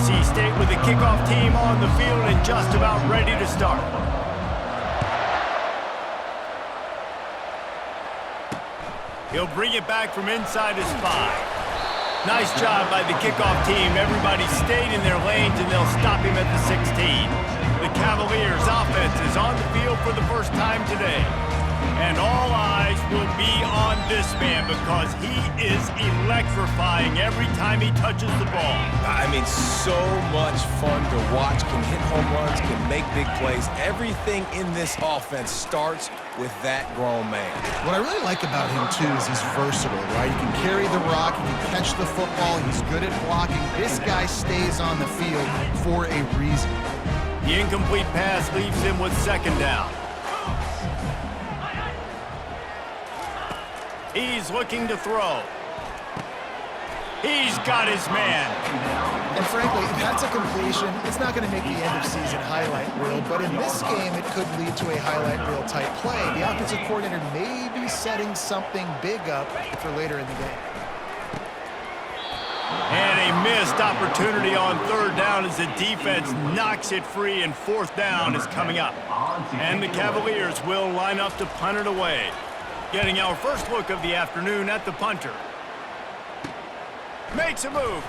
NC State with the kickoff team on the field and just about ready to start. He'll bring it back from inside his 5. Nice job by the kickoff team. Everybody stayed in their lanes, and they'll stop him at the 16. The Cavaliers' offense is on the field for the first time today. And all eyes will be on this man because he is electrifying every time he touches the ball. I mean, so much fun to watch. Can hit home runs, can make big plays. Everything in this offense starts with that grown man. What I really like about him, too, is he's versatile, right? He can carry the rock, he can catch the football, he's good at blocking. This guy stays on the field for a reason. The incomplete pass leaves him with second down. He's looking to throw. He's got his man. And frankly, if that's a completion, it's not going to make the end-of-season highlight reel, but in this game, it could lead to a highlight reel type play. The offensive coordinator may be setting something big up for later in the game. And a missed opportunity on third down as the defense knocks it free, and fourth down is coming up. And the Cavaliers will line up to punt it away. Getting our first look of the afternoon at the punter. Makes a move.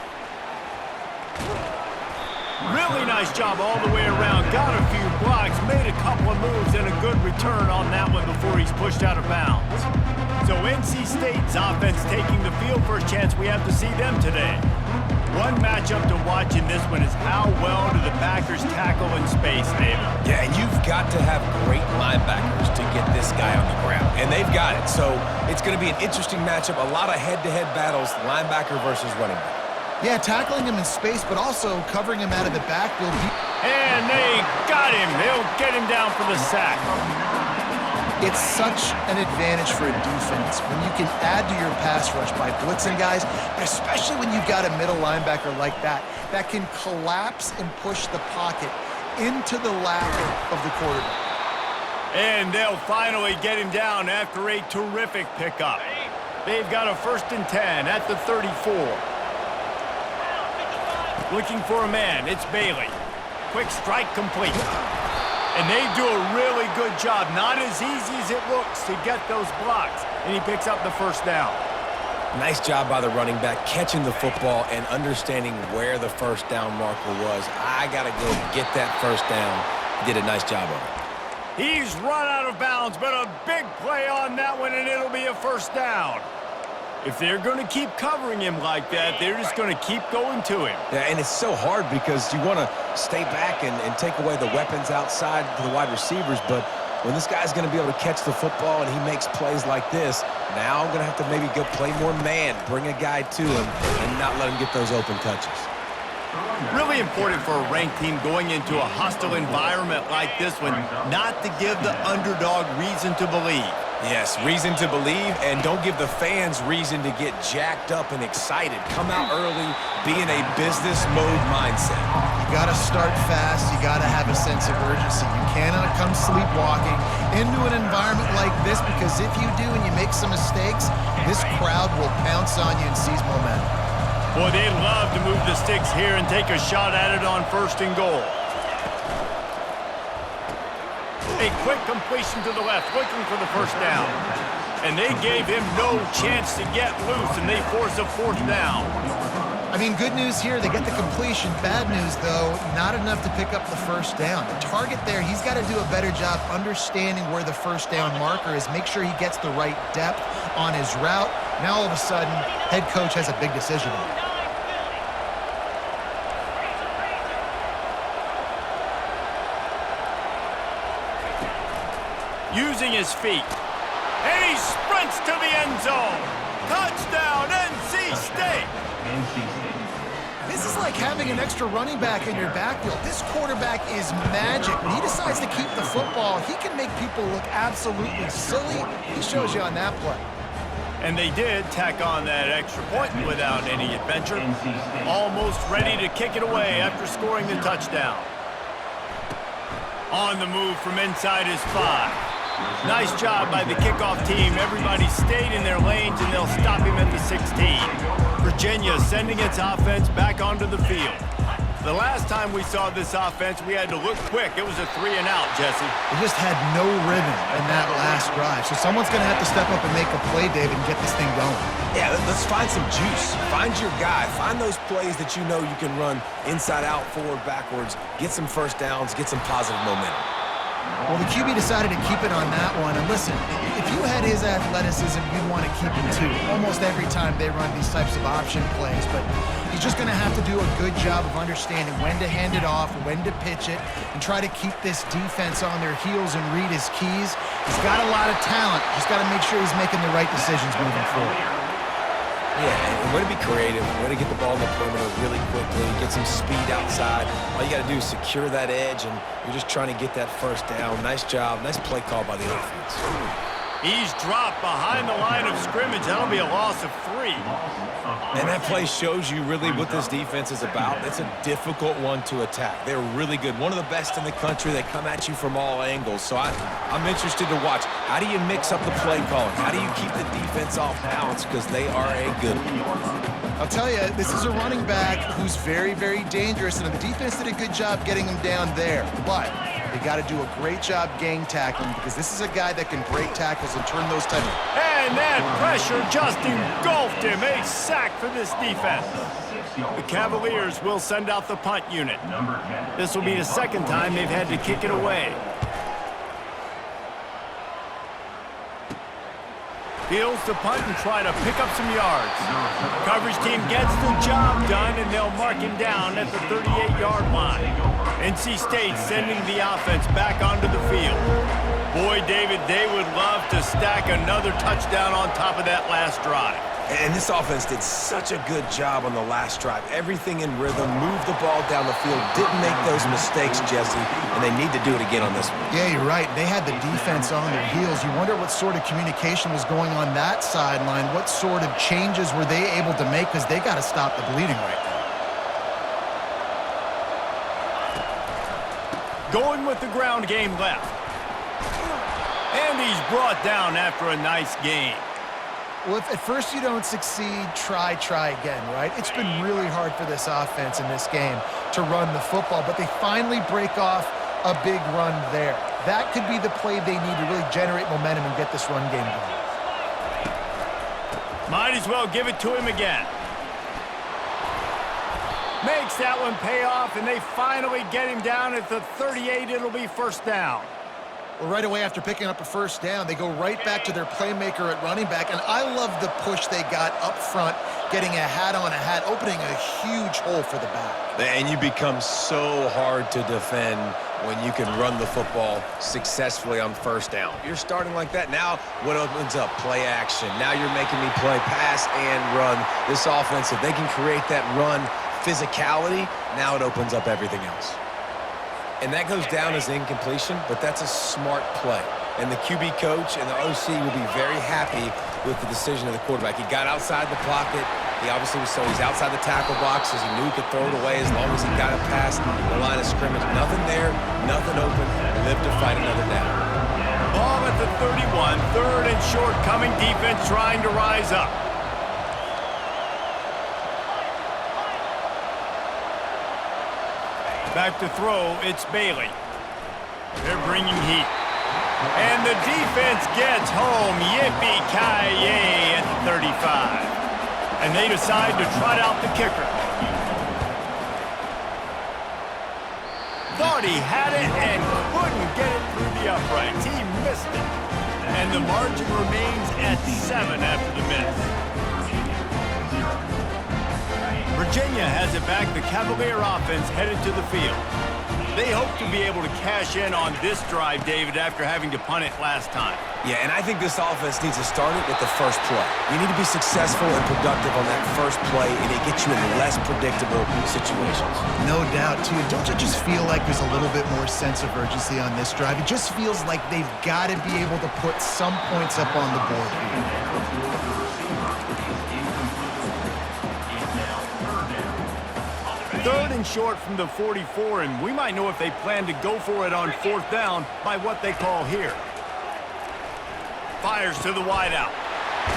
Really nice job all the way around. Got a few blocks, made a couple of moves, and a good return on that one before he's pushed out of bounds. So NC State's offense taking the field. First chance we have to see them today. One matchup to watch in this one is how well do the Packers tackle in space, David? Yeah, and you've got to have great linebackers to get this guy on the ground, and they've got it. So it's going to be an interesting matchup, a lot of head-to-head battles, linebacker versus running back. Yeah, tackling him in space, but also covering him out of the backfield. And they got him. They'll get him down for the sack. It's such an advantage for a defense when you can add to your pass rush by blitzing guys, but especially when you've got a middle linebacker like that can collapse and push the pocket into the lap of the quarterback. And they'll finally get him down after a terrific pickup. They've got a 1st and 10 at the 34. Looking for a man. It's Bailey. Quick strike complete. And they do a really good job. Not as easy as it looks to get those blocks. And he picks up the first down. Nice job by the running back, catching the football and understanding where the first down marker was. I got to go get that first down. He did a nice job of it. He's run out of bounds, but a big play on that one, and it'll be a first down. If they're going to keep covering him like that, they're just going to keep going to him. Yeah, and it's so hard because you want to stay back and take away the weapons outside to the wide receivers, but when this guy's going to be able to catch the football and he makes plays like this, now I'm going to have to maybe go play more man, bring a guy to him, and not let him get those open touches. Really important for a ranked team going into a hostile environment like this one, not to give the underdog reason to believe. Yes, reason to believe, and don't give the fans reason to get jacked up and excited. Come out early, be in a business mode mindset. You got to start fast. You got to have a sense of urgency. You cannot come sleepwalking into an environment like this, because if you do and you make some mistakes, this crowd will pounce on you and seize momentum. Boy, they love to move the sticks here and take a shot at it on 1st and goal. A quick completion to the left, looking for the first down. And they gave him no chance to get loose, and they force a 4th down. I mean, good news here, they get the completion. Bad news, though, not enough to pick up the first down. The target there, he's got to do a better job understanding where the first down marker is, make sure he gets the right depth on his route. Now, all of a sudden, head coach has a big decision to make. Using his feet. And he sprints to the end zone. Touchdown, NC State. This is like having an extra running back in your backfield. This quarterback is magic. When he decides to keep the football, he can make people look absolutely silly. He shows you on that play. And they did tack on that extra point without any adventure. Almost ready to kick it away after scoring the touchdown. On the move from inside his 5. Nice job by the kickoff team. Everybody stayed in their lanes, and they'll stop him at the 16. Virginia sending its offense back onto the field. The last time we saw this offense, we had to look quick. It was a 3-and-out, Jesse. They just had no rhythm in that last drive. So someone's going to have to step up and make a play, David, and get this thing going. Yeah, let's find some juice. Find your guy. Find those plays that you know you can run inside out, forward, backwards, get some first downs, get some positive momentum. Well, the QB decided to keep it on that one. And listen, if you had his athleticism, you'd want to keep him too. Almost every time they run these types of option plays. But he's just going to have to do a good job of understanding when to hand it off, when to pitch it, and try to keep this defense on their heels and read his keys. He's got a lot of talent. Just got to make sure he's making the right decisions moving forward. Yeah, and way to be creative, way to get the ball in the perimeter really quickly, get some speed outside. All you got to do is secure that edge, and you're just trying to get that first down. Nice job. Nice play call by the offense. He's dropped behind the line of scrimmage. That'll be a loss of 3. And that play shows you really what this defense is about. It's a difficult one to attack. They're really good. One of the best in the country. They come at you from all angles. So I'm interested to watch. How do you mix up the play calling? How do you keep the defense off balance? Because they are a good one. I'll tell you, this is a running back who's very, very dangerous, and the defense did a good job getting him down there. But they got to do a great job gang tackling, because this is a guy that can break tackles and turn those type of... And that pressure just engulfed him. A sack for this defense. The Cavaliers will send out the punt unit. This will be the second time they've had to kick it away. Fields to punt and try to pick up some yards. Coverage team gets the job done, and they'll mark him down at the 38-yard line. NC State sending the offense back onto the field. Boy, David, they would love to stack another touchdown on top of that last drive. And this offense did such a good job on the last drive. Everything in rhythm, moved the ball down the field, didn't make those mistakes, Jesse, and they need to do it again on this one. Yeah, you're right. They had the defense on their heels. You wonder what sort of communication was going on that sideline. What sort of changes were they able to make, because they got to stop the bleeding right now. Going with the ground game left. And he's brought down after a nice game. Well, if at first you don't succeed, try again, right? It's been really hard for this offense in this game to run the football, but they finally break off a big run there. That could be the play they need to really generate momentum and get this run game going. Might as well give it to him again. Makes that one pay off, and they finally get him down at the 38. It'll be first down. Well, right away after picking up a first down, they go right back to their playmaker at running back. And I love the push they got up front, getting a hat on a hat, opening a huge hole for the back. And you become so hard to defend when you can run the football successfully on first down. You're starting like that. Now what opens up? Play action. Now you're making me play pass and run. This offense, if they can create that run physicality, now it opens up everything else. And that goes down as incompletion, but that's a smart play. And the QB coach and the OC will be very happy with the decision of the quarterback. He got outside the pocket. He obviously was so he's outside the tackle box, as he knew he could throw it away as long as he got it past the line of scrimmage. Nothing there, nothing open. Live to fight another down. Ball at the 31, third and short coming, defense trying to rise up. Back to throw, it's Bailey. They're bringing heat. And the defense gets home. Yippee-ki-yay at the 35. And they decide to trot out the kicker. Thought he had it and couldn't get it through the uprights. He missed it. And the margin remains at 7 after the miss. Virginia has it back. The Cavalier offense headed to the field. They hope to be able to cash in on this drive, David, after having to punt it last time. Yeah, and I think this offense needs to start it with the first play. You need to be successful and productive on that first play, and it gets you in less predictable situations. No doubt, too. Don't you just feel like there's a little bit more sense of urgency on this drive? It just feels like they've got to be able to put some points up on the board here. Third and short from the 44, and we might know if they plan to go for it on fourth down by what they call here. Fires to the wideout.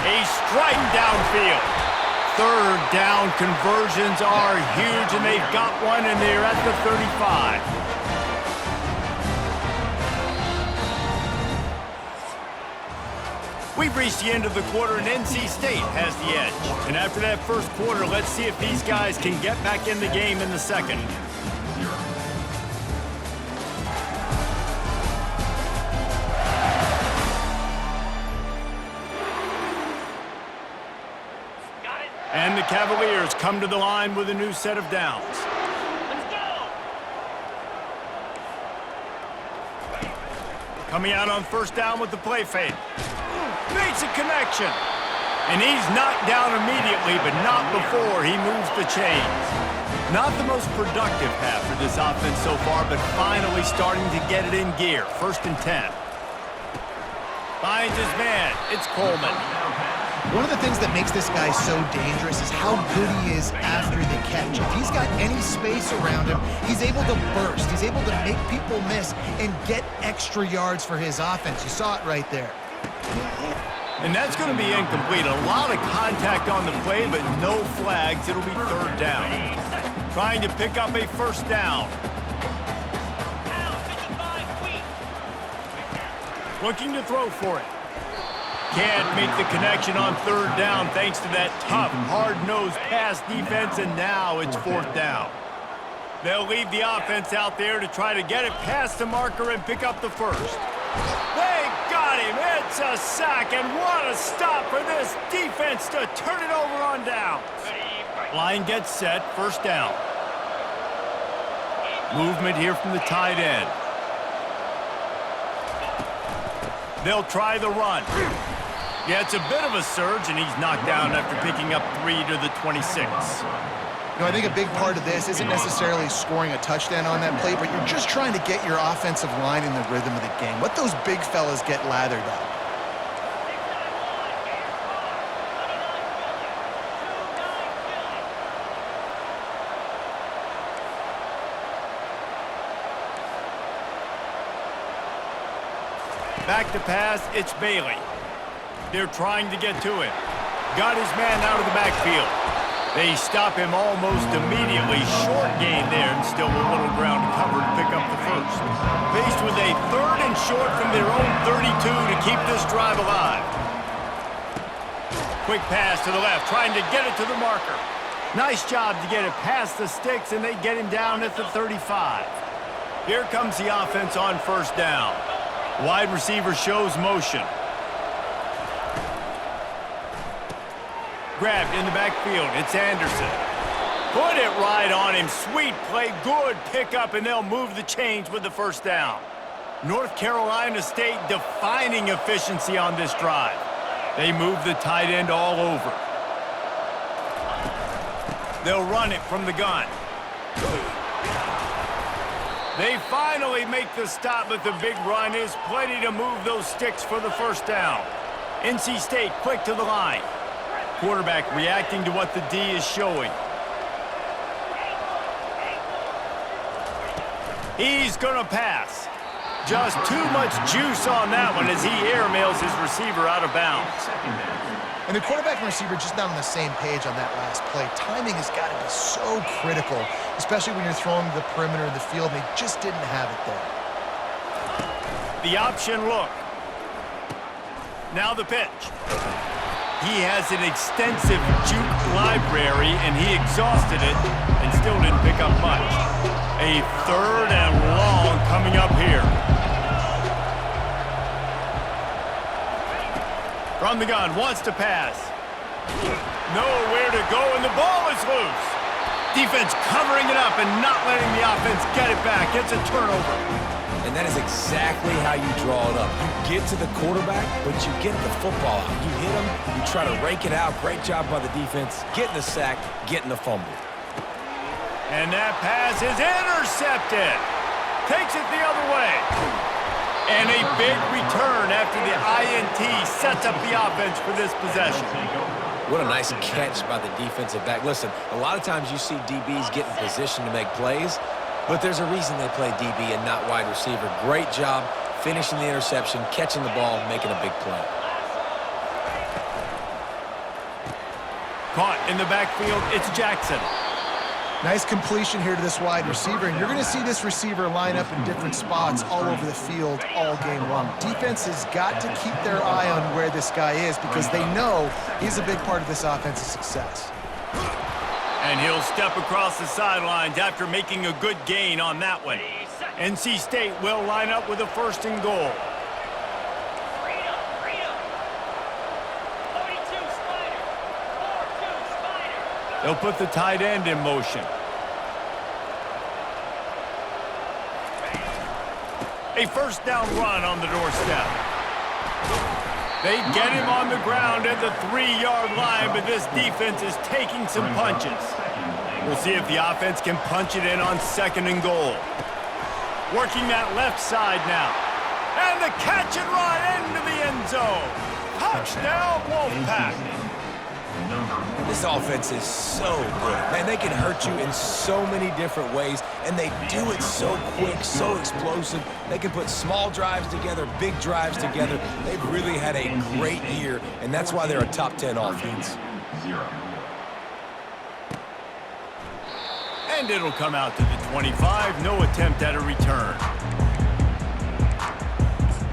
A strike downfield. Third down conversions are huge, and they've got one, and they're at the 35. We've reached the end of the quarter, and NC State has the edge. And after that first quarter, let's see if these guys can get back in the game in the second. And the Cavaliers come to the line with a new set of downs. Let's go! Coming out on first down with the play fake. Makes a connection. And he's knocked down immediately, but not before he moves the chains. Not the most productive half for this offense so far, but finally starting to get it in gear. 1st and 10. Finds his man. It's Coleman. One of the things that makes this guy so dangerous is how good he is after the catch. If he's got any space around him, he's able to burst. He's able to make people miss and get extra yards for his offense. You saw it right there. And that's going to be incomplete. A lot of contact on the play, but no flags. It'll be 3rd down. Trying to pick up a 1st down. Looking to throw for it. Can't make the connection on 3rd down thanks to that tough, hard-nosed pass defense, and now it's 4th down. They'll leave the offense out there to try to get it past the marker and pick up the 1st. They got him. It's a sack, and what a stop for this defense to turn it over on downs. Line gets set, 1st down. Movement here from the tight end. They'll try the run. Yeah, it's a bit of a surge, and he's knocked down after picking up 3 to the 26. You know, I think a big part of this isn't necessarily scoring a touchdown on that play, but you're just trying to get your offensive line in the rhythm of the game. Let those big fellas get lathered up. Back to pass, it's Bailey. They're trying to get to him. Got his man out of the backfield. They stop him almost immediately. Short gain there, and still a little ground to cover to pick up the 1st. Faced with a 3rd and short from their own 32 to keep this drive alive. Quick pass to the left, trying to get it to the marker. Nice job to get it past the sticks, and they get him down at the 35. Here comes the offense on 1st down. Wide receiver shows motion. Grabbed in the backfield. It's Anderson. Put it right on him. Sweet play. Good pickup, and they'll move the chains with the 1st down. North Carolina State defining efficiency on this drive. They move the tight end all over. They'll run it from the gun. They finally make the stop, but the big run is plenty to move those sticks for the 1st down. NC State quick to the line. Quarterback reacting to what the D is showing. He's going to pass. Just too much juice on that one as he airmails his receiver out of bounds. And the quarterback and receiver just not on the same page on that last play. Timing has got to be so critical, especially when you're throwing to the perimeter of the field. They just didn't have it there. The option look. Now the pitch. He has an extensive juke library, and he exhausted it and still didn't pick up much. A 3rd and long coming up here. From the gun, wants to pass. Nowhere to go, and the ball is loose. Defense covering it up and not letting the offense get it back. It's a turnover. And that is exactly how you draw it up. You get to the quarterback, but you get the football out. You hit him, you try to rake it out. Great job by the defense, getting the sack, getting the fumble. And that pass is intercepted. Takes it the other way. And a big return after the INT sets up the offense for this possession. What a nice catch by the defensive back. Listen, a lot of times you see DBs get in position to make plays, but there's a reason they play DB and not wide receiver. Great job finishing the interception, catching the ball, making a big play. Caught in the backfield, it's Jackson. Nice completion here to this wide receiver, and you're going to see this receiver line up in different spots all over the field all game long. Defense has got to keep their eye on where this guy is because they know he's a big part of this offense's success. And he'll step across the sidelines after making a good gain on that one. NC State will line up with a 1st and goal. They'll put the tight end in motion. A 1st down run on the doorstep. They get him on the ground at the 3-yard line, but this defense is taking some punches. We'll see if the offense can punch it in on 2nd and goal. Working that left side now. And the catch and run into the end zone. Touchdown, Wolfpack. This offense is so good. Man, they can hurt you in so many different ways, and they do it so quick, so explosive. They can put small drives together, big drives together. They've really had a great year, and that's why they're a top 10 offense. And it'll come out to the 25. No attempt at a return.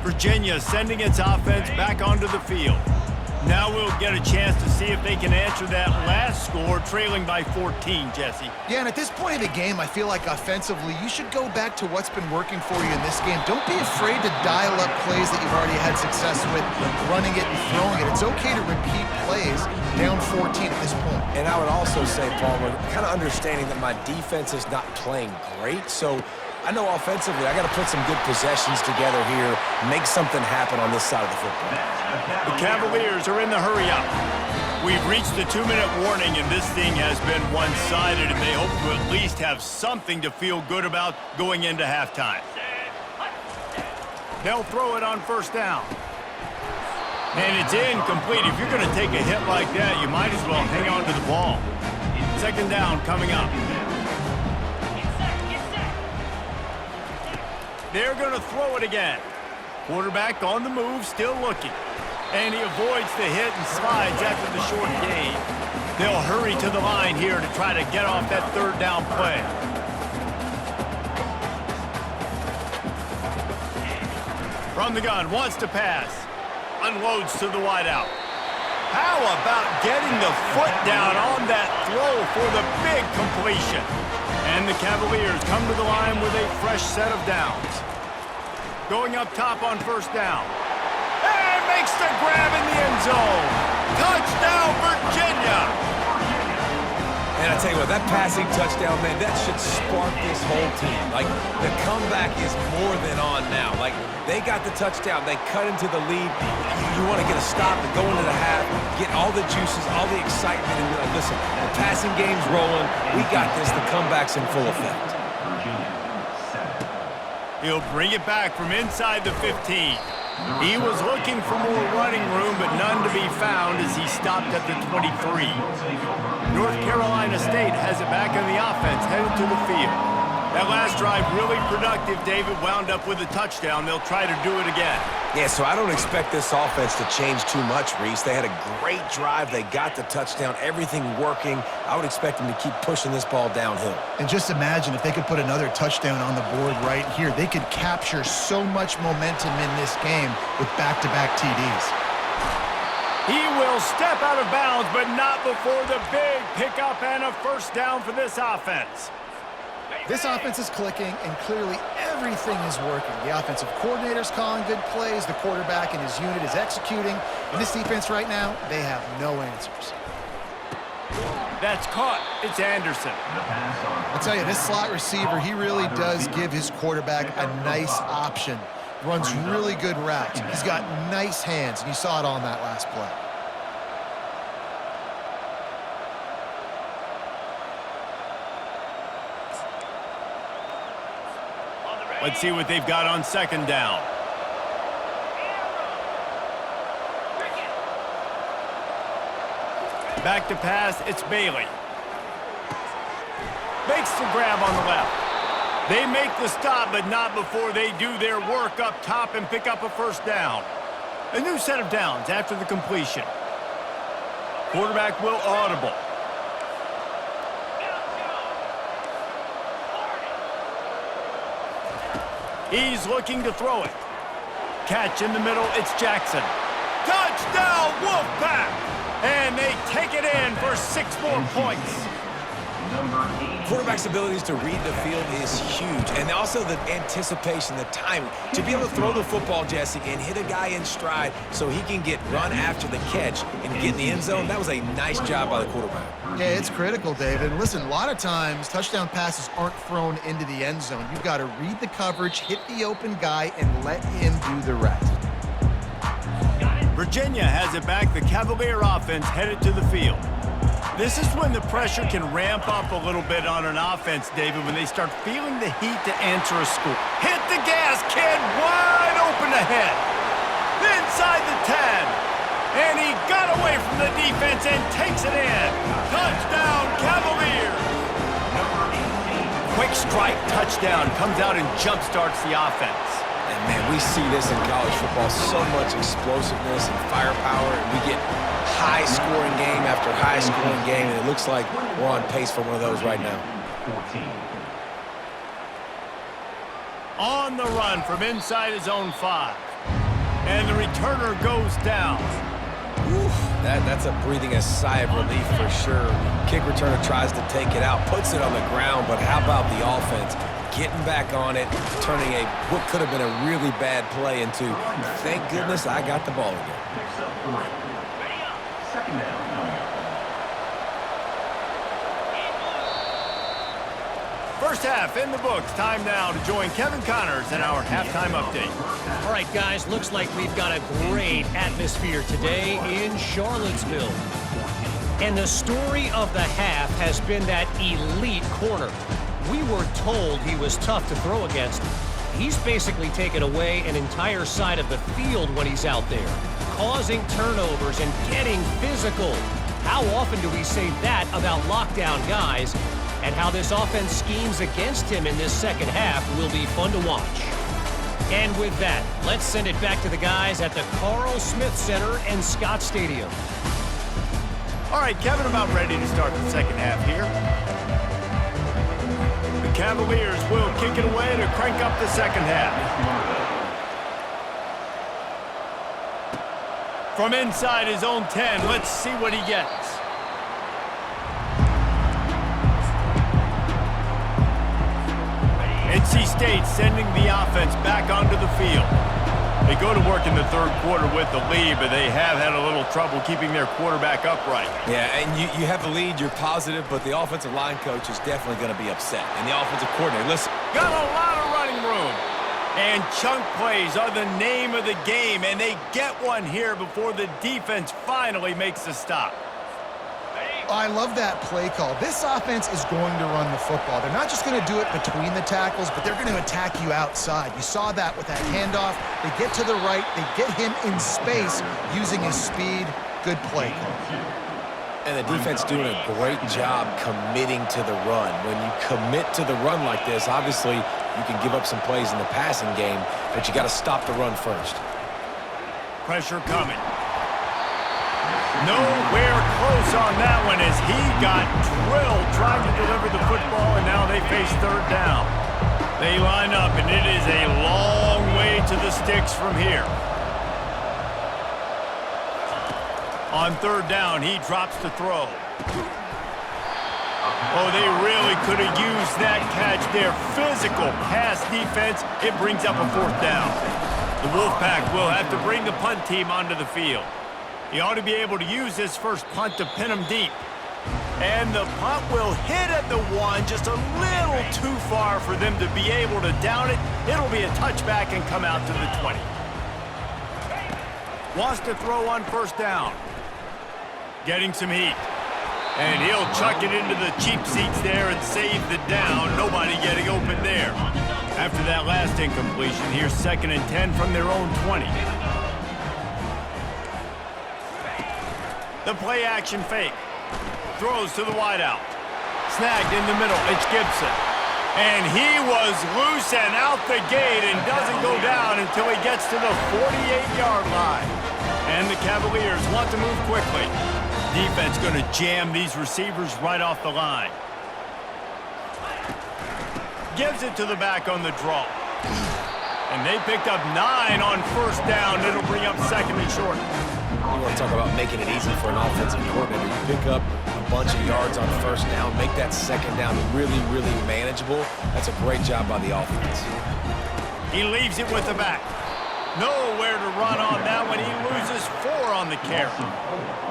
Virginia sending its offense back onto the field. Now we'll get a chance to see if they can answer that last score, trailing by 14, Jesse. Yeah, and at this point in the game, I feel like offensively, you should go back to what's been working for you in this game. Don't be afraid to dial up plays that you've already had success with, running it and throwing it. It's okay to repeat plays down 14 at this point. And I would also say, Palmer, kind of understanding that my defense is not playing great, so I know offensively I got to put some good possessions together here, make something happen on this side of the football. The Cavaliers are in the hurry-up. We've reached the 2-minute warning, and this thing has been one-sided, and they hope to at least have something to feel good about going into halftime. They'll throw it on 1st down. And it's incomplete. If you're going to take a hit like that, you might as well hang on to the ball. 2nd down coming up. They're going to throw it again. Quarterback on the move, still looking. And he avoids the hit and slides after the short gain. They'll hurry to the line here to try to get off that 3rd down play. From the gun, wants to pass. Unloads to the wideout. How about getting the foot down on that throw for the big completion? And the Cavaliers come to the line with a fresh set of downs. Going up top on 1st down. And makes the grab in the end zone. Touchdown, Virginia! And I tell you what, that passing touchdown, man, that should spark this whole team. Like, the comeback is more than on now. Like, they got the touchdown. They cut into the lead. You want to get a stop and go into the half, get all the juices, all the excitement, and be like, listen, the passing game's rolling. We got this. The comeback's in full effect. He'll bring it back from inside the 15. He was looking for more running room, but none to be found as he stopped at the 23. North Carolina State has it back on the offense, headed to the field. That last drive really productive. David wound up with a touchdown. They'll try to do it again. Yeah, so I don't expect this offense to change too much, Reese. They had a great drive. They got the touchdown, everything working. I would expect them to keep pushing this ball downhill. And just imagine if they could put another touchdown on the board right here. They could capture so much momentum in this game with back-to-back TDs. He will step out of bounds, but not before the big pickup and a 1st down for this offense. This offense is clicking, and clearly everything is working. The offensive coordinator's calling good plays. The quarterback and his unit is executing. And this defense right now, they have no answers. That's caught. It's Anderson. I'll tell you, this slot receiver, he really does give his quarterback a nice option. Runs really good routes. He's got nice hands, and you saw it on that last play. Let's see what they've got on 2nd down. Back to pass, it's Bailey. Makes the grab on the left. They make the stop, but not before they do their work up top and pick up a 1st down. A new set of downs after the completion. Quarterback will audible. He's looking to throw it. Catch in the middle, it's Jackson. Touchdown, Wolfpack! And they take it in for 6 more points. Quarterback's abilities to read the field is huge, and also the anticipation, the timing. To be able to throw the football, Jesse, and hit a guy in stride so he can get run after the catch and get in the end zone, that was a nice job by the quarterback. Yeah, it's critical, David. Listen, a lot of times touchdown passes aren't thrown into the end zone. You've got to read the coverage, hit the open guy, and let him do the rest. Virginia has it back. The Cavalier offense headed to the field. This is when the pressure can ramp up a little bit on an offense, David, when they start feeling the heat to answer a score. Hit the gas, kid, wide open ahead. Inside the 10. And he got away from the defense and takes it in. Touchdown, Cavaliers. Quick strike touchdown comes out and jump-starts the offense. And, man, we see this in college football, so much explosiveness and firepower, and we get high-scoring game after high-scoring game, and it looks like we're on pace for one of those right now. On the run from inside his own 5. And the returner goes down. Oof, that's a breathing a sigh of relief for sure. Kick returner tries to take it out, puts it on the ground, but how about the offense? Getting back on it, turning what could have been a really bad play into, thank goodness I got the ball again. First half in the books. Time now to join Kevin Connors in our halftime update. All right, guys, looks like we've got a great atmosphere today in Charlottesville. And the story of the half has been that elite corner. We were told he was tough to throw against. He's basically taken away an entire side of the field when he's out there, causing turnovers and getting physical. How often do we say that about lockdown guys? And how this offense schemes against him in this second half will be fun to watch. And with that, let's send it back to the guys at the Carl Smith Center and Scott Stadium. All right, Kevin, about ready to start the second half here. The Cavaliers will kick it away to crank up the second half. From inside his own 10, let's see what he gets. NC State sending the offense back onto the field. They go to work in the third quarter with the lead, but they have had a little trouble keeping their quarterback upright. Yeah, and you have the lead, you're positive, but the offensive line coach is definitely going to be upset. And the offensive coordinator, listen. Got a lot of running room. And chunk plays are the name of the game, and they get one here before the defense finally makes a stop. I love that play call. This offense is going to run the football. They're not just going to do it between the tackles, but they're going to attack you outside. You saw that with that handoff. They get to the right. They get him in space using his speed. Good play call. And the defense doing a great job committing to the run. When you commit to the run like this, obviously you can give up some plays in the passing game, but you got to stop the run first. Pressure coming. Nowhere close on that one as he got drilled trying to deliver the football, and now they face third down. They line up, and it is a long way to the sticks from here. On third down, he drops to throw. Oh, they really could have used that catch there. Physical pass defense. It brings up a fourth down. The Wolfpack will have to bring the punt team onto the field. He ought to be able to use this first punt to pin him deep. And the punt will hit at the 1, just a little too far for them to be able to down it. It'll be a touchback and come out to the 20. Wants to throw on first down. Getting some heat. And he'll chuck it into the cheap seats there and save the down. Nobody getting open there. After that last incompletion, here's 2nd and 10 from their own 20. The play action fake. Throws to the wideout. Snagged in the middle. It's Gibson. And he was loose and out the gate and doesn't go down until he gets to the 48-yard line. And the Cavaliers want to move quickly. Defense going to jam these receivers right off the line. Gives it to the back on the draw. And they picked up 9 on first down. It'll bring up second and short. You want to talk about making it easy for an offensive coordinator. You pick up a bunch of yards on first down, make that second down really, really manageable. That's a great job by the offense. He leaves it with the back. Nowhere to run on that one. He loses 4 on the carry.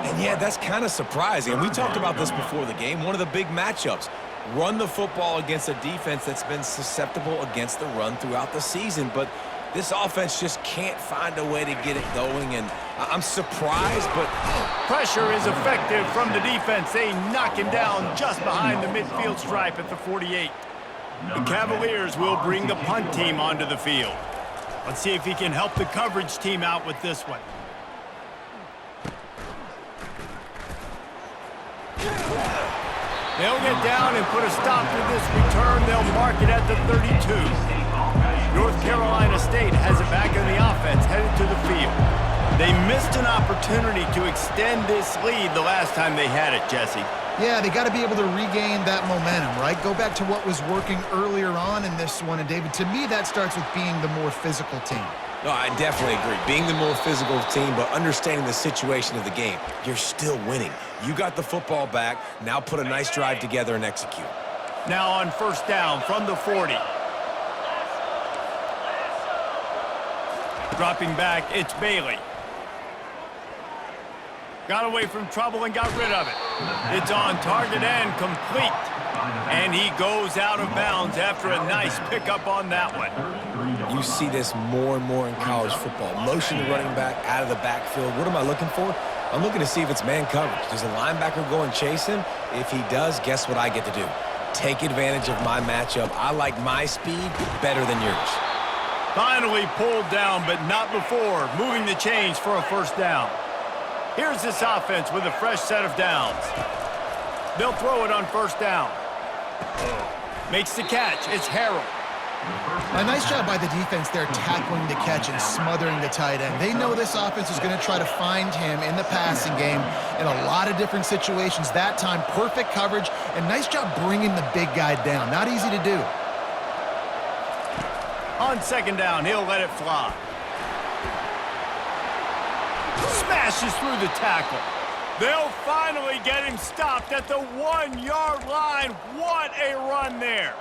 And yeah, that's kind of surprising. And we talked about this before the game. One of the big matchups. Run the football against a defense that's been susceptible against the run throughout the season. But this offense just can't find a way to get it going. And I'm surprised, but pressure is effective from the defense. They knock him down just behind the midfield stripe at the 48. The Cavaliers will bring the punt team onto the field. Let's see if he can help the coverage team out with this one. They'll get down and put a stop to this return. They'll mark it at the 32. North Carolina State has it back in the offense, headed to the field. They missed an opportunity to extend this lead the last time they had it, Jesse. Yeah, they got to be able to regain that momentum, right? Go back to what was working earlier on in this one. And, David, to me, that starts with being the more physical team. No, I definitely agree. Being the more physical team, but understanding the situation of the game. You're still winning. You got the football back. Now put a nice drive together and execute. Now on first down from the 40. Dropping back, it's Bailey. Got away from trouble and got rid of it. It's on target and complete. And he goes out of bounds after a nice pickup on that one. You see this more and more in college football. Motion the running back out of the backfield. What am I looking for? I'm looking to see if it's man coverage. Does the linebacker go and chase him? If he does, guess what I get to do? Take advantage of my matchup. I like my speed better than yours. Finally pulled down, but not before. Moving the chains for a first down. Here's this offense with a fresh set of downs. They'll throw it on first down. Makes the catch. It's Harrell. A nice job by the defense there tackling the catch and smothering the tight end. They know this offense is going to try to find him in the passing game in a lot of different situations. That time, perfect coverage and nice job bringing the big guy down. Not easy to do. On second down, he'll let it fly. Smashes through the tackle. They'll finally get him stopped at the 1-yard line. What a run there.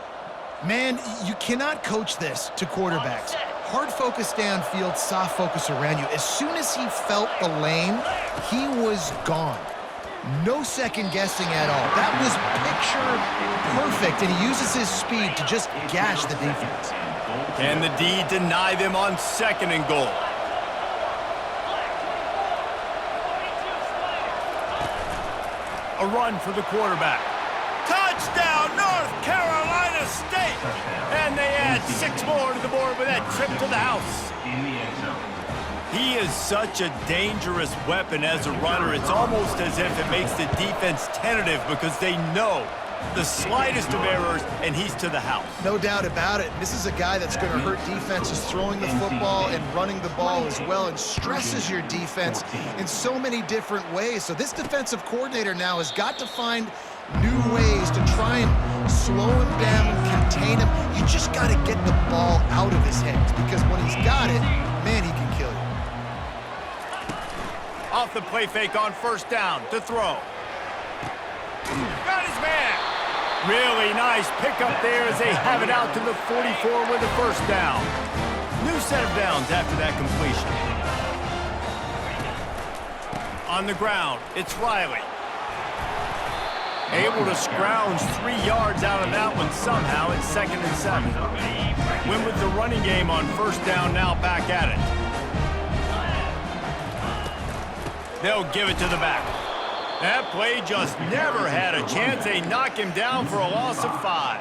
Man, you cannot coach this to quarterbacks. Hard focus downfield, soft focus around you. As soon as he felt the lane, he was gone. No second guessing at all. That was picture perfect, and he uses his speed to just gash the defense. Can the D deny them on second and goal? A run for the quarterback. Touchdown, North Carolina State! And they add 6 more to the board with that trip to the house. He is such a dangerous weapon as a runner. It's almost as if it makes the defense tentative because they know the slightest of errors, and he's to the house. No doubt about it. This is a guy that's going to hurt defenses throwing the football and running the ball as well, and stresses your defense in so many different ways. So this defensive coordinator now has got to find new ways to try and slow him down and contain him. You just got to get the ball out of his hands, because when he's got it, man, he can kill you. Off the play fake on first down to throw. Got his man. Really nice pickup there as they have it out to the 44 with the first down. New set of downs after that completion. On the ground, it's Riley. Able to scrounge 3 yards out of that one somehow. It's 2nd and 7. Win with the running game on first down, now back at it. They'll give it to the back. That play just never had a chance. They knock him down for a loss of 5.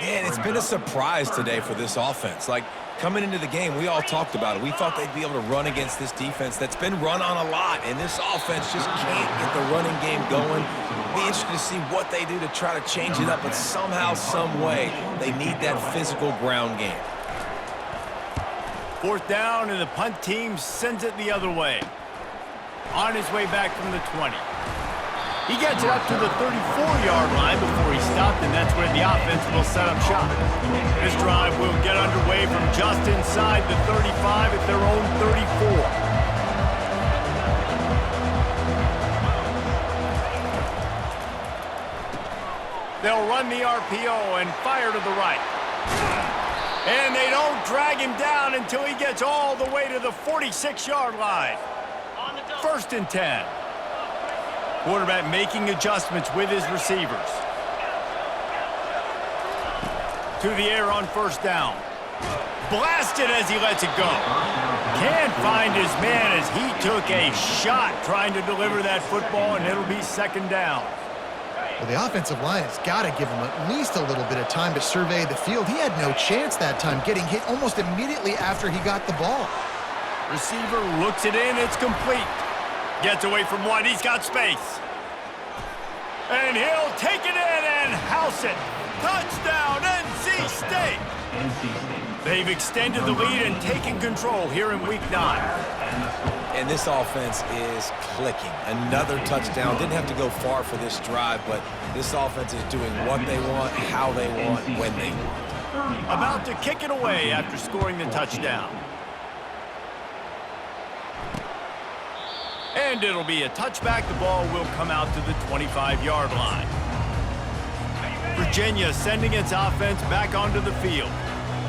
Man, it's been a surprise today for this offense. Like, coming into the game, we all talked about it. We thought they'd be able to run against this defense that's been run on a lot, and this offense just can't get the running game going. Be interested to see what they do to try to change it up, but somehow, some way, they need that physical ground game. 4th down, and the punt team sends it the other way. On his way back from the 20. He gets it up to the 34-yard line before he stopped, and that's where the offense will set up shop. This drive will get underway from just inside the 35 at their own 34. They'll run the RPO and fire to the right. And they don't drag him down until he gets all the way to the 46-yard line. 1st and 10. Quarterback making adjustments with his receivers. To the air on 1st down. Blasted as he lets it go. Can't find his man as he took a shot trying to deliver that football, and it'll be 2nd down. Well, the offensive line has got to give him at least a little bit of time to survey the field. He had no chance that time, getting hit almost immediately after he got the ball. Receiver looks it in, it's complete. Gets away from one, he's got space. And he'll take it in and house it. Touchdown, NC State! They've extended the lead and taken control here in Week 9. And this offense is clicking. Another touchdown. Didn't have to go far for this drive, but this offense is doing what they want, how they want, when they want. About to kick it away after scoring the touchdown. And it'll be a touchback. The ball will come out to the 25-yard line. Virginia sending its offense back onto the field.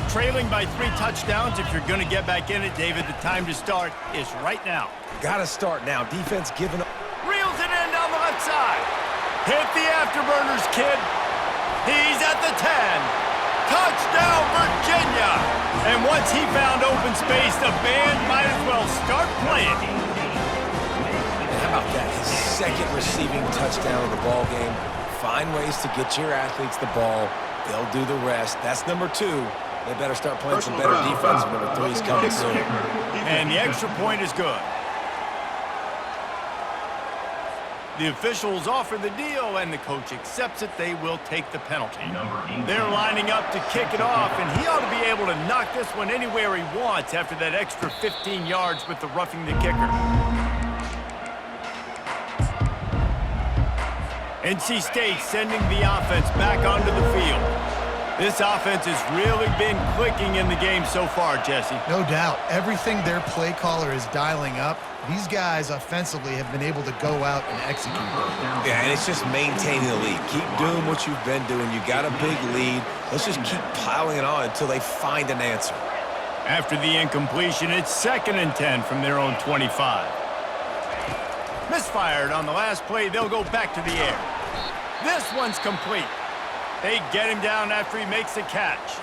Trailing by 3 touchdowns. If you're going to get back in it, David, the time to start is right now. Got to start now. Defense giving up. Reels it in down the left side. Hit the afterburners, kid. He's at the 10. Touchdown, Virginia. And once he found open space, the band might as well start playing. How about that? His 2nd receiving touchdown of the ball game. Find ways to get your athletes the ball. They'll do the rest. That's number 2. They better start playing some better defense. Number 3's coming soon. And the extra point is good. The officials offer the deal, and the coach accepts it. They will take the penalty. They're lining up to kick it off, and he ought to be able to knock this one anywhere he wants after that extra 15 yards with the roughing the kicker. NC State sending the offense back onto the field. This offense has really been clicking in the game so far, Jesse. No doubt. Everything their play caller is dialing up, these guys offensively have been able to go out and execute. Yeah, and it's just maintaining the lead. Keep doing what you've been doing. You got a big lead. Let's just keep piling it on until they find an answer. After the incompletion, it's 2nd and 10 from their own 25. Misfired on the last play. They'll go back to the air. This one's complete. They get him down after he makes a catch.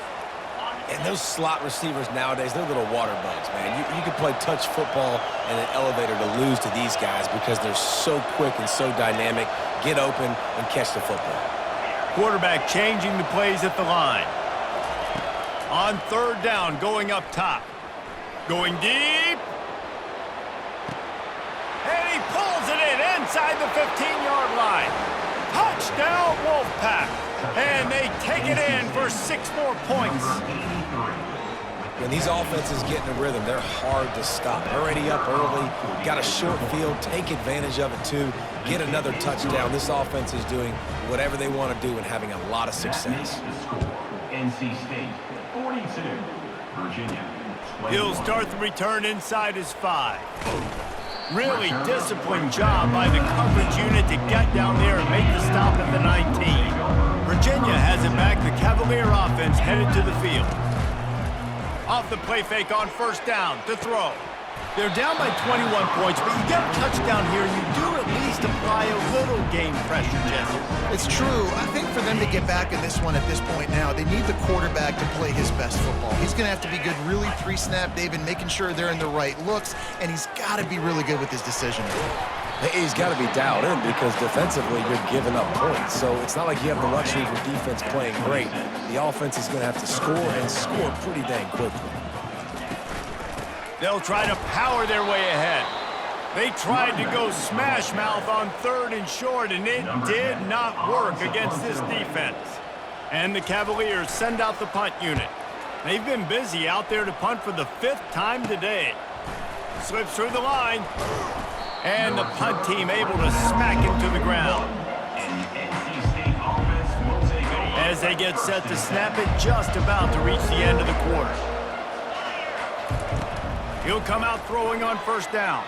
And those slot receivers nowadays, they're little water bugs, man. You can play touch football in an elevator to lose to these guys because they're so quick and so dynamic. Get open and catch the football. Quarterback changing the plays at the line. On 3rd down, going up top. Going deep. And he pulls it in inside the 15-yard line. Touchdown, Wolfpack. And they take it in for 6 more points. When these offenses get in a rhythm, they're hard to stop. Already up early, got a short field, take advantage of it too, get another touchdown. This offense is doing whatever they want to do and having a lot of success. NC State 42, Virginia. He'll start the return inside his 5. Really disciplined job by the coverage unit to get down there and make the stop at the 19. Virginia has it back. The Cavalier offense headed to the field. Off the play fake on 1st down to throw. They're down by 21 points, but you get a touchdown here, you do at least apply a little game pressure, Jesse. It's true. I think for them to get back in this one at this point now, they need the quarterback to play his best football. He's going to have to be good really pre-snap, David, making sure they're in the right looks, and he's got to be really good with his decision. He's got to be dialed in because defensively you're giving up points. So it's not like you have the luxury of your defense playing great. The offense is going to have to score and score pretty dang quickly. They'll try to power their way ahead. They tried to go smash mouth on 3rd and short, and it did not work against this defense. And the Cavaliers send out the punt unit. They've been busy out there to punt for the 5th time today. Slips through the line. And the punt team able to smack him to the ground. As they get set to snap it, just about to reach the end of the quarter. He'll come out throwing on first down.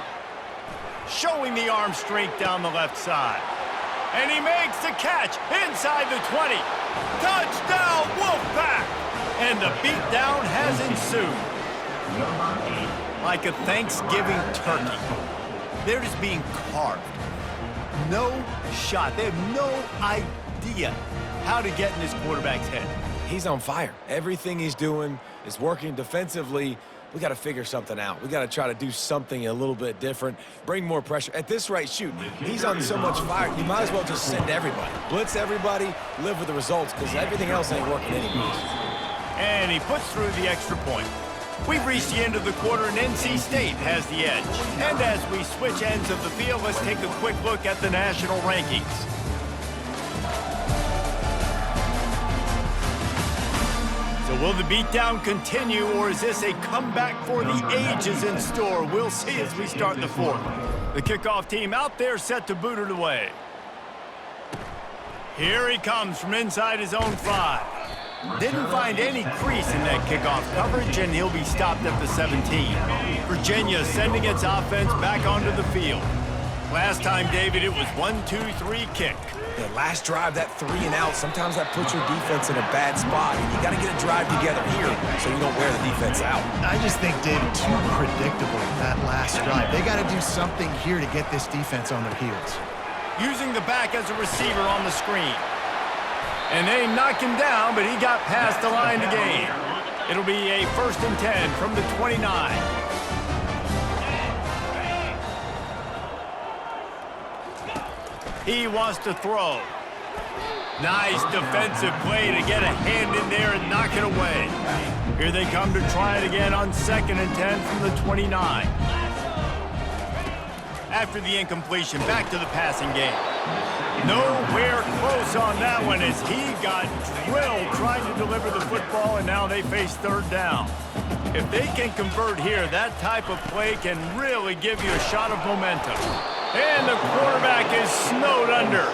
Showing the arm strength down the left side. And he makes the catch inside the 20. Touchdown, Wolfpack! And the beatdown has ensued. Like a Thanksgiving turkey. They're just being carved. No shot. They have no idea how to get in this quarterback's head. He's on fire. Everything he's doing is working defensively. We got to figure something out. We got to try to do something a little bit different, bring more pressure. At this rate, shoot, he's on so much fire, you might as well just send everybody. Blitz everybody, live with the results, because everything else ain't working anyways. And he puts through the extra point. We've reached the end of the quarter, and NC State has the edge. And as we switch ends of the field, let's take a quick look at the national rankings. So will the beatdown continue, or is this a comeback for the ages in store? We'll see as we start the fourth. The kickoff team out there set to boot it away. Here he comes from inside his own 5. Didn't find any crease in that kickoff coverage, and he'll be stopped at the 17. Virginia sending its offense back onto the field. Last time, David, it was 1-2-3 kick. Yeah, last drive, that 3 and out, sometimes that puts your defense in a bad spot. And you got to get a drive together here so you don't wear the defense out. I just think, David, too predictable that last drive. They got to do something here to get this defense on their heels. Using the back as a receiver on the screen. And they knock him down, but he got past the line to gain. It'll be a 1st and 10 from the 29. He wants to throw. Nice defensive play to get a hand in there and knock it away. Here they come to try it again on 2nd and 10 from the 29. After the incompletion, back to the passing game. Nowhere close on that one as he got drilled trying to deliver the football, and now they face 3rd down. If they can convert here, that type of play can really give you a shot of momentum. And the quarterback is snowed under.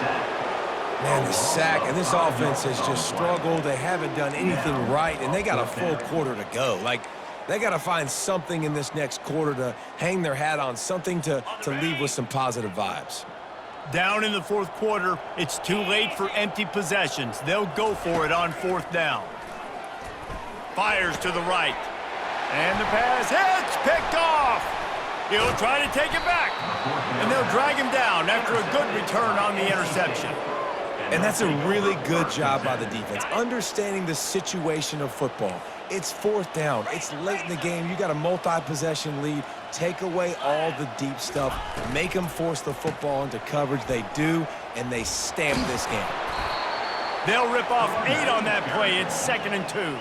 Man, the sack, and this offense has just struggled. They haven't done anything right, and they got a full quarter to go. Like, they got to find something in this next quarter to hang their hat on, something to leave with some positive vibes. Down in the 4th quarter, it's too late for empty possessions. They'll go for it on 4th down. Fires to the right. And the pass hits, picked off. He'll try to take it back. And they'll drag him down after a good return on the interception. And that's a really good job by the defense, understanding the situation of football. It's 4th down. It's late in the game. You got a multi-possession lead. Take away all the deep stuff. Make them force the football into coverage. They do, and they stamp this game. They'll rip off 8 on that play. It's 2nd and 2.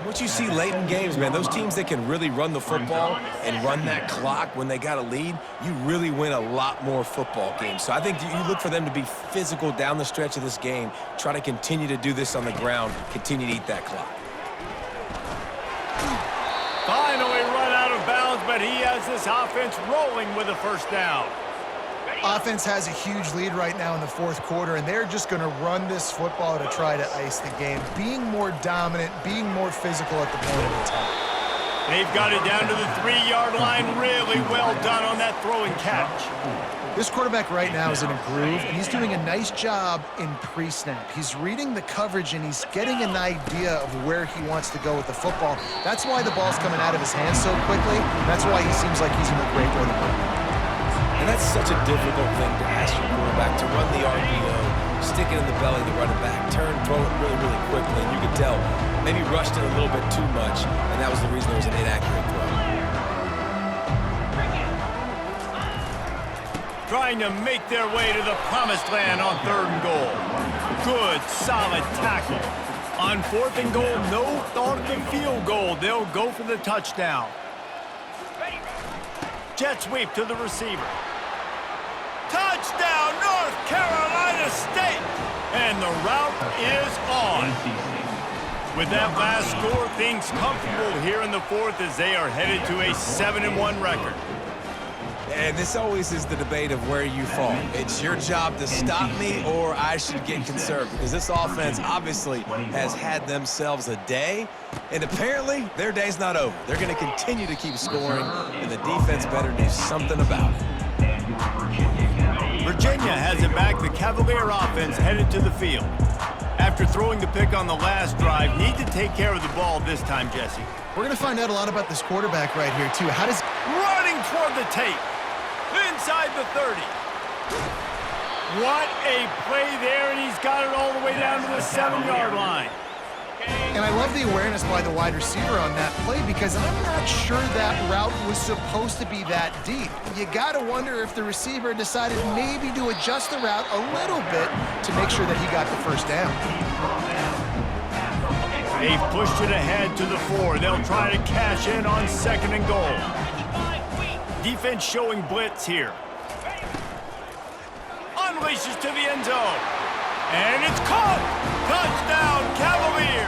What you see late in games, man, those teams that can really run the football and run that clock when they got a lead, you really win a lot more football games. So I think you look for them to be physical down the stretch of this game, try to continue to do this on the ground, continue to eat that clock. Finally run out of bounds, but he has this offense rolling with a first down. Offense has a huge lead right now in the fourth quarter, and they're just going to run this football to try to ice the game, being more dominant, being more physical at the point of attack. They've got it down to the 3-yard line. Really well done on that throw and catch. This quarterback right now is in a groove, and he's doing a nice job in pre-snap. He's reading the coverage, and he's getting an idea of where he wants to go with the football. That's why the ball's coming out of his hands so quickly. That's why he seems like he's in a great rhythm right now. And that's such a difficult thing to ask your quarterback, to run the RPO, stick it in the belly of the running back, turn, throw it really, really quickly. And you could tell maybe rushed it a little bit too much, and that was the reason there was an inaccurate throw. Trying to make their way to the promised land on 3rd and goal. Good, solid tackle. On 4th and goal, no thought of the field goal. They'll go for the touchdown. Jet sweep to the receiver. Touchdown, North Carolina State! And the route is on. With that last score, things comfortable here in the 4th as they are headed to a 7-1 record. And this always is the debate of where you fall. It's your job to stop me, or I should get conserved, because this offense obviously has had themselves a day, and apparently their day's not over. They're going to continue to keep scoring, and the defense better do something about it. Virginia has it back. The Cavalier offense headed to the field. After throwing the pick on the last drive, need to take care of the ball this time, Jesse. We're going to find out a lot about this quarterback right here, too. How does... Running toward the tape. Inside the 30. What a play there, and he's got it all the way down to the 7-yard line. And I love the awareness by the wide receiver on that play, because I'm not sure that route was supposed to be that deep. You got to wonder if the receiver decided maybe to adjust the route a little bit to make sure that he got the first down. They've pushed it ahead to the 4. They'll try to cash in on 2nd and goal. Defense showing blitz here. Unleashes to the end zone. And it's caught! Touchdown, Cavaliers!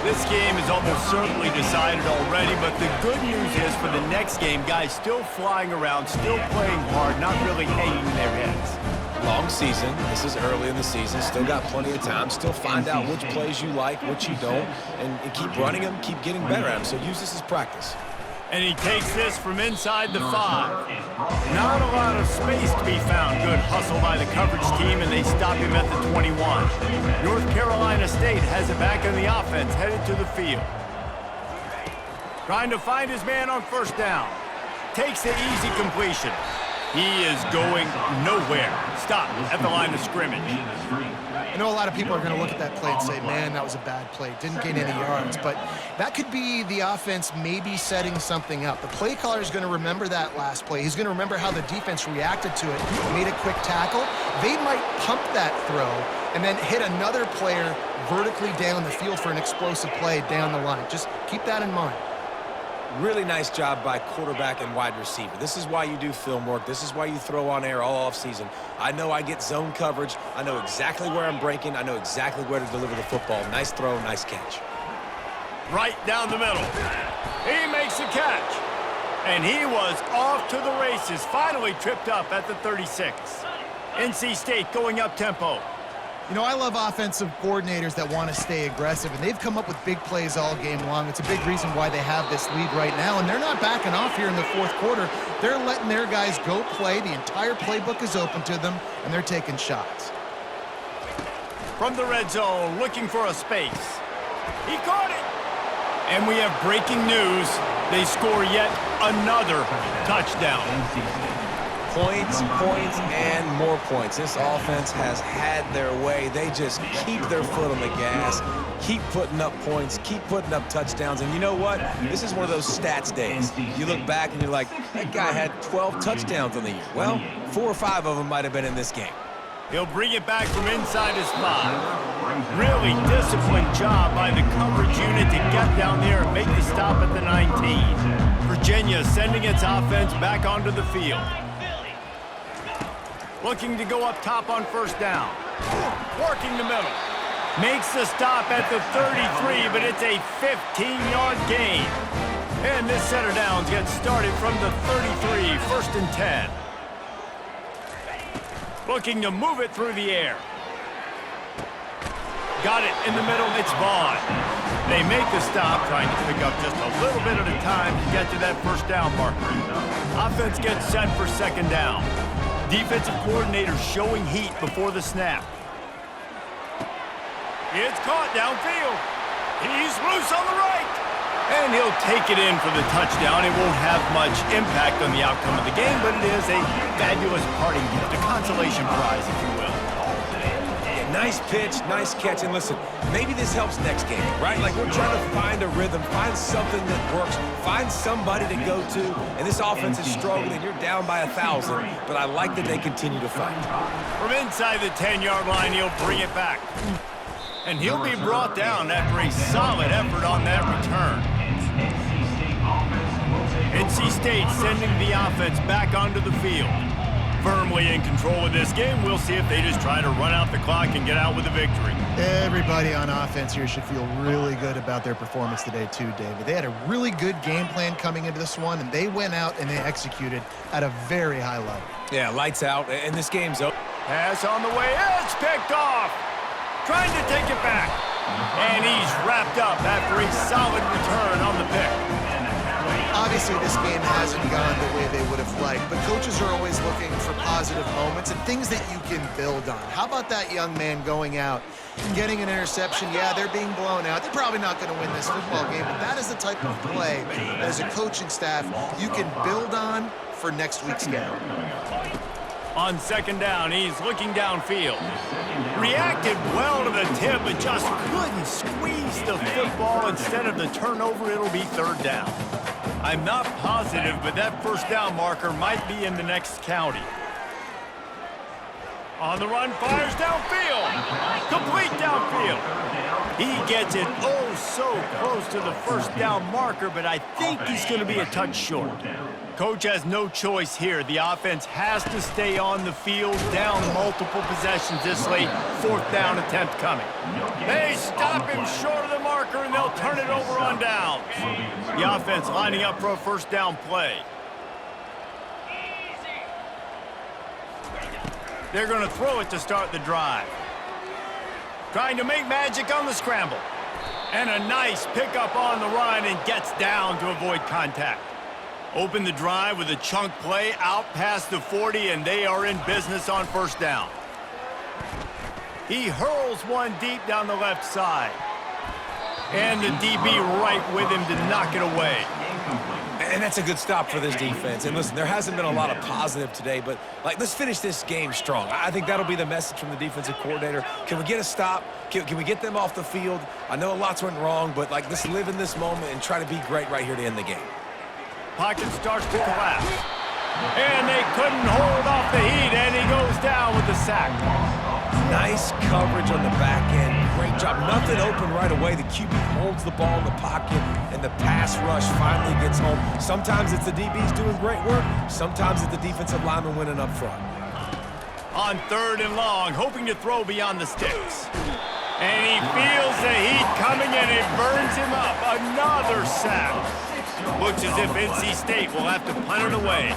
This game is almost certainly decided already, but the good news is for the next game, guys still flying around, still playing hard, not really hanging their heads. Long season. This is early in the season. Still got plenty of time. Still find out which plays you like, which you don't, and keep running them, keep getting better at them. So use this as practice. And he takes this from inside the 5. Not a lot of space to be found. Good hustle by the coverage team, and they stop him at the 21. North Carolina State has it back in the offense, headed to the field. Trying to find his man on 1st down. Takes the easy completion. He is going nowhere. Stop at the line of scrimmage. I know a lot of people are going to look at that play and say, man, that was a bad play. Didn't gain any yards. But that could be the offense maybe setting something up. The play caller is going to remember that last play. He's going to remember how the defense reacted to it, made a quick tackle. They might pump that throw and then hit another player vertically down the field for an explosive play down the line. Just keep that in mind. Really nice job by quarterback and wide receiver. This is why you do film work. This is why you throw on air all offseason. I know I get zone coverage. I know exactly where I'm breaking. I know exactly where to deliver the football. Nice throw, nice catch. Right down the middle. He makes the catch. And he was off to the races. Finally tripped up at the 36. NC State going up tempo. You know, I love offensive coordinators that want to stay aggressive, and they've come up with big plays all game long. It's a big reason why they have this lead right now, and they're not backing off here in the 4th quarter. They're letting their guys go play. The entire playbook is open to them, and they're taking shots. From the red zone, looking for a space. He caught it. And we have breaking news. They score yet another touchdown. Points, points, and more points. This offense has had their way. They just keep their foot on the gas, keep putting up points, keep putting up touchdowns. And you know what? This is one of those stats days. You look back and you're like, that guy had 12 touchdowns on the year. Well, 4 or 5 of them might have been in this game. He'll bring it back from inside his 5. Really disciplined job by the coverage unit to get down there and make the stop at the 19. Virginia sending its offense back onto the field. Looking to go up top on first down. Working the middle. Makes the stop at the 33, but it's a 15-yard gain. And this set of downs gets started from the 33, 1st and 10. Looking to move it through the air. Got it in the middle, it's Vaughn. They make the stop, trying to pick up just a little bit at a time to get to that first down marker. Offense gets set for second down. Defensive coordinator showing heat before the snap. It's caught downfield. He's loose on the right. And he'll take it in for the touchdown. It won't have much impact on the outcome of the game, but it is a fabulous parting gift, a consolation prize, if you will. Yeah, nice pitch, nice catch. And listen, maybe this helps next game, right? Like we're trying to find a rhythm, find something that works, find somebody to go to. And this offense is struggling. You're down by 1,000, but I like that they continue to fight. From inside the 10-yard line, he'll bring it back. And he'll be brought down after a solid effort on that return. NC State sending the offense back onto the field. Firmly in control of this game. We'll see if they just try to run out the clock and get out with a victory. Everybody on offense here should feel really good about their performance today too, David. They had a really good game plan coming into this one, and they went out and they executed at a very high level. Yeah, lights out, and this game's over. Pass on the way. It's picked off. Trying to take it back. And he's wrapped up after a solid return on the pick. Obviously, this game hasn't gone the way they would have liked, but coaches are always looking for positive moments and things that you can build on. How about that young man going out, getting an interception? Yeah, they're being blown out. They're probably not going to win this football game, but that is the type of play that as a coaching staff you can build on for next week's game. On second down, he's looking downfield. Reacted well to the tip, but just couldn't squeeze the football. Instead of the turnover, it'll be third down. I'm not positive, but that first down marker might be in the next county. On the run, fires downfield. Complete downfield. He gets it oh so close to the first down marker, but I think he's going to be a touch short. Coach has no choice here. The offense has to stay on the field, down multiple possessions this late. Fourth down attempt coming. They stop him short of the marker, and they'll turn it over on downs. The offense lining up for a first down play. They're going to throw it to start the drive. Trying to make magic on the scramble. And a nice pickup on the run, and gets down to avoid contact. Open the drive with a chunk play out past the 40, and they are in business on first down. He hurls one deep down the left side. And the DB right with him to knock it away. And that's a good stop for this defense. And listen, there hasn't been a lot of positive today, but let's finish this game strong. I think that'll be the message from the defensive coordinator. Can we get a stop? Can we get them off the field? I know lots went wrong, but let's live in this moment and try to be great right here to end the game. Pocket starts to collapse. And they couldn't hold off the heat, and he goes down with the sack. Nice coverage on the back end. Great job. Nothing open right away. The QB holds the ball in the pocket, and the pass rush finally gets home. Sometimes it's the DBs doing great work. Sometimes it's the defensive lineman winning up front. On third and long, hoping to throw beyond the sticks. And he feels the heat coming, and it burns him up. Another sack. Looks as if NC State will have to punt it away.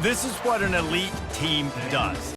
This is what an elite team does.